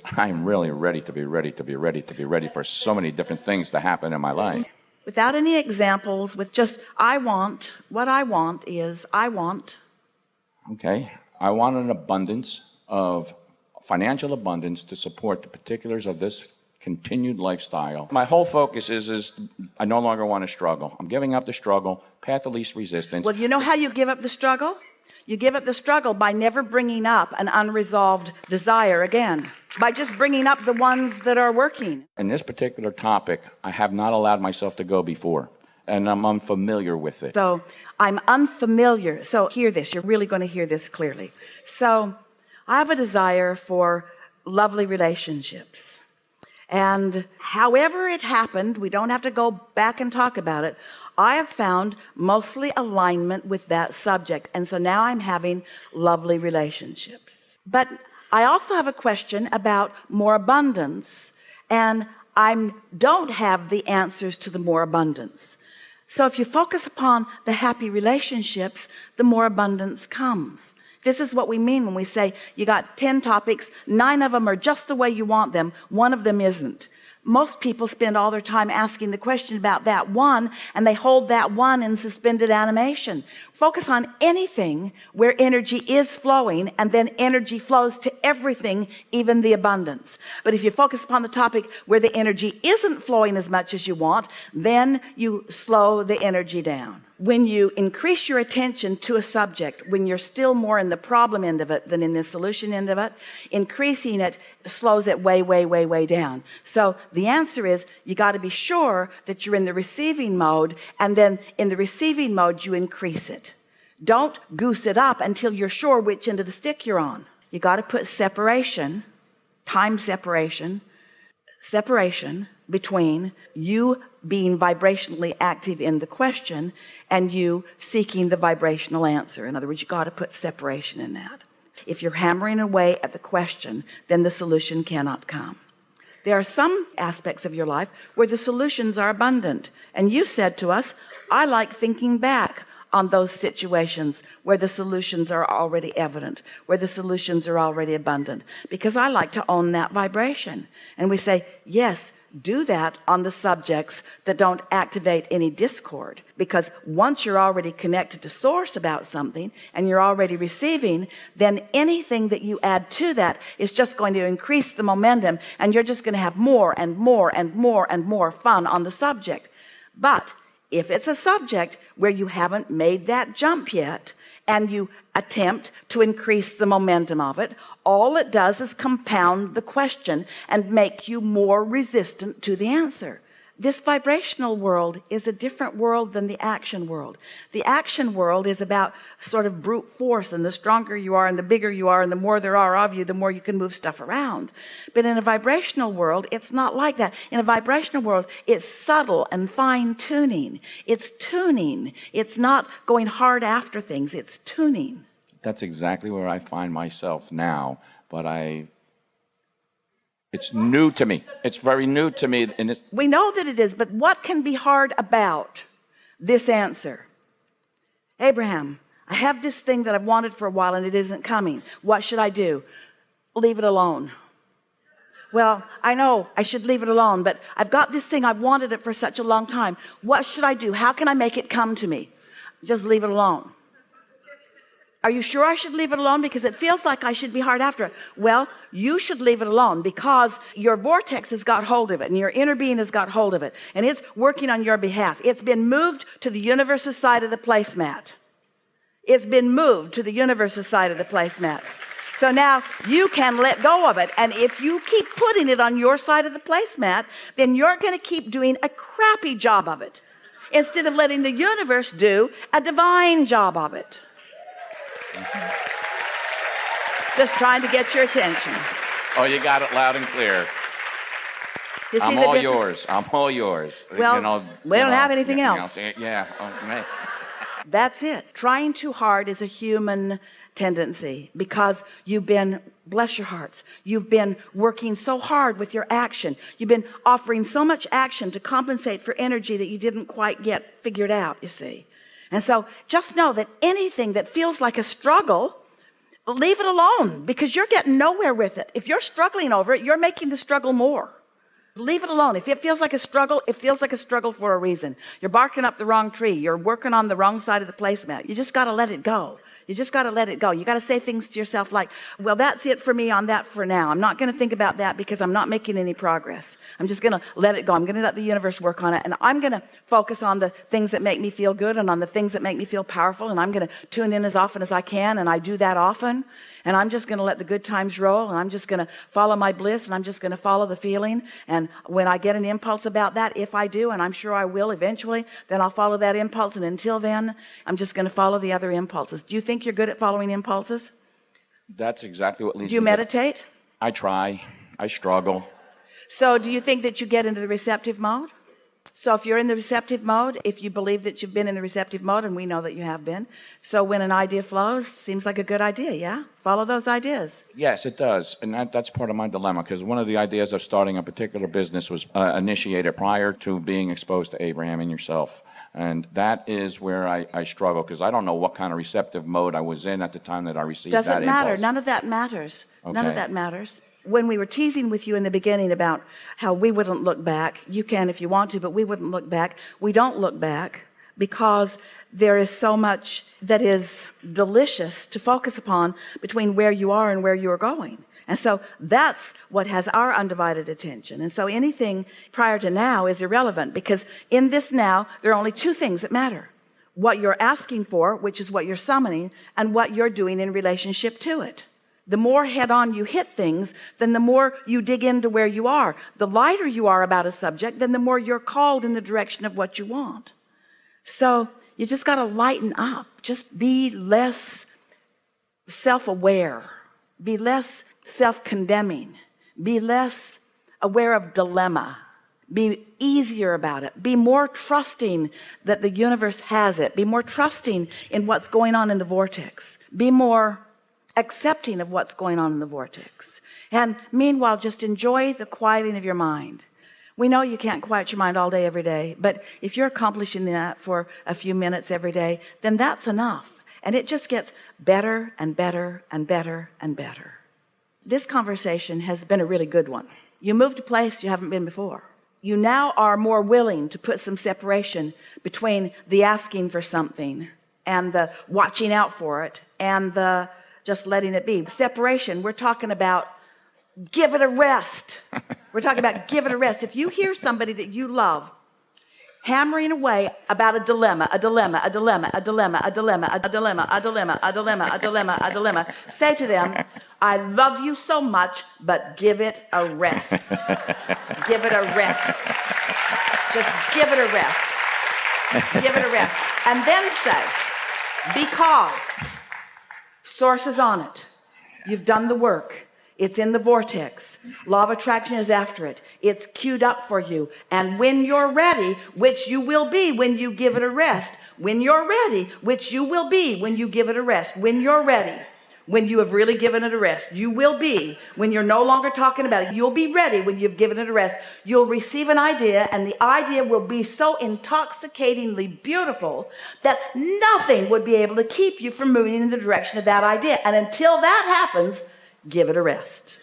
I'm really ready for so many different things to happen in my life. Without any examples, with just, I want, what I want is, I want. Okay, I want an abundance of financial abundance to support the particulars of this continued lifestyle. My whole focus is I no longer want to struggle. I'm giving up the struggle, path of least resistance. Well, you know how you give up the struggle? You give up the struggle by never bringing up an unresolved desire again, by just bringing up the ones that are working. In this particular topic, I have not allowed myself to go before, and I'm unfamiliar with it. So I'm unfamiliar. So hear this. You're really going to hear this clearly. So I have a desire for lovely relationships. And however it happened, we don't have to go back and talk about it. I have found mostly alignment with that subject. And so now I'm having lovely relationships. But I also have a question about more abundance. And I don't have the answers to the more abundance. So if you focus upon the happy relationships, the more abundance comes. This is what we mean when we say you got 10 topics, 9 of them are just the way you want them, 1 of them isn't. Most people spend all their time asking the question about that one, and they hold that one in suspended animation. Focus on anything where energy is flowing, and then energy flows to everything, even the abundance. But if you focus upon the topic where the energy isn't flowing as much as you want, then you slow the energy down. When you increase your attention to a subject, when you're still more in the problem end of it than in the solution end of it, increasing it slows it way down. So the answer is you got to be sure that you're in the receiving mode, and then in the receiving mode you increase it. Don't goose it up until you're sure which end of the stick you're on. You got to put separation, time separation between you being vibrationally active in the question and you seeking the vibrational answer. In other words, you got to put separation in that. If you're hammering away at the question, then the solution cannot come. There are some aspects of your life where the solutions are abundant. And you said to us, I like thinking back on those situations where the solutions are already evident, where the solutions are already abundant, because I like to own that vibration. And we say, yes, do that on the subjects that don't activate any discord, because once you're already connected to source about something and you're already receiving, then anything that you add to that is just going to increase the momentum, and you're just going to have more and more fun on the subject. But if it's a subject where you haven't made that jump yet and you attempt to increase the momentum of it, all it does is compound the question and make you more resistant to the answer. This vibrational world is a different world than the action world. The action world is about sort of brute force, and the stronger you are and the bigger you are and the more there are of you, the more you can move stuff around. But in a vibrational world, it's not like that. In a vibrational world, it's subtle and fine tuning. It's tuning. It's not going hard after things. It's tuning. That's exactly where I find myself now, but it's new to me. It's very new to me. And we know that it is, but what can be hard about this answer? Abraham, I have this thing that I've wanted for a while and it isn't coming. What should I do? Leave it alone. Well, I know I should leave it alone, but I've got this thing. I've wanted it for such a long time. What should I do? How can I make it come to me? Just leave it alone. Are you sure I should leave it alone? Because it feels like I should be hard after it. Well, you should leave it alone because your vortex has got hold of it and your inner being has got hold of it and it's working on your behalf. It's been moved to the universe's side of the placemat. It's been moved to the universe's side of the placemat. So now you can let go of it. And if you keep putting it on your side of the placemat, then you're going to keep doing a crappy job of it instead of letting the universe do a divine job of it. Just trying to get your attention. Oh, you got it loud and clear. I'm all yours. I'm all yours. Well, we don't have anything else. Yeah. Okay. That's it. Trying too hard is a human tendency because you've been, bless your hearts, you've been working so hard with your action. You've been offering so much action to compensate for energy that you didn't quite get figured out, you see. And so just know that anything that feels like a struggle, leave it alone, because you're getting nowhere with it. If you're struggling over it, you're making the struggle more. Leave it alone. If it feels like a struggle, it feels like a struggle for a reason. You're barking up the wrong tree. You're working on the wrong side of the placemat. You just got to let it go. You just got to let it go. You got to say things to yourself like, well, that's it for me on that for now. I'm not going to think about that because I'm not making any progress. I'm just going to let it go. I'm going to let the universe work on it. And I'm going to focus on the things that make me feel good and on the things that make me feel powerful. And I'm going to tune in as often as I can. And I do that often. And I'm just going to let the good times roll. And I'm just going to follow my bliss. And I'm just going to follow the feeling. And when I get an impulse about that, if I do, and I'm sure I will eventually, then I'll follow that impulse. And until then, I'm just going to follow the other impulses. Do you think you're good at following impulses? That's exactly what leads Do you me meditate? I try. I struggle. So do you think that you get into the receptive mode? So if you're in the receptive mode, if you believe that you've been in the receptive mode, and we know that you have been, so when an idea flows, seems like a good idea, yeah? Follow those ideas. Yes, it does. And that's part of my dilemma, because one of the ideas of starting a particular business was initiated prior to being exposed to Abraham and yourself. And that is where I struggle, because I don't know what kind of receptive mode I was in at the time that I received that impulse. Doesn't matter. None of that matters. Okay. None of that matters. When we were teasing with you in the beginning about how we wouldn't look back, you can if you want to, but we wouldn't look back. We don't look back because there is so much that is delicious to focus upon between where you are and where you are going. And so that's what has our undivided attention. And so anything prior to now is irrelevant, because in this now, there are only two things that matter. What you're asking for, which is what you're summoning, and what you're doing in relationship to it. The more head-on you hit things, then the more you dig into where you are. The lighter you are about a subject, then the more you're called in the direction of what you want. So you just got to lighten up. Just be less self-aware. Be less self-condemning. Be less aware of dilemma. Be easier about it. Be more trusting that the universe has it. Be more trusting in what's going on in the vortex. Be more accepting of what's going on in the vortex. And meanwhile, just enjoy the quieting of your mind. We know you can't quiet your mind all day, every day, but if you're accomplishing that for a few minutes every day, then that's enough. And it just gets better and better and better and better. This conversation has been a really good one. You moved a place you haven't been before. You now are more willing to put some separation between the asking for something and the watching out for it and the just letting it be. Separation, we're talking about give it a rest. We're talking about give it a rest. If you hear somebody that you love hammering away about a dilemma, say to them, I love you so much, but give it a rest. Give it a rest. Just give it a rest. Give it a rest. And then say, because source is on it. You've done the work. It's in the vortex. Law of attraction is after it. It's queued up for you. And when you're ready, which you will be when you give it a rest, when you're ready, which you will be when you give it a rest, when you're ready, when you have really given it a rest, you will be when you're no longer talking about it. You'll be ready when you've given it a rest. You'll receive an idea, and the idea will be so intoxicatingly beautiful that nothing would be able to keep you from moving in the direction of that idea. And until that happens, give it a rest.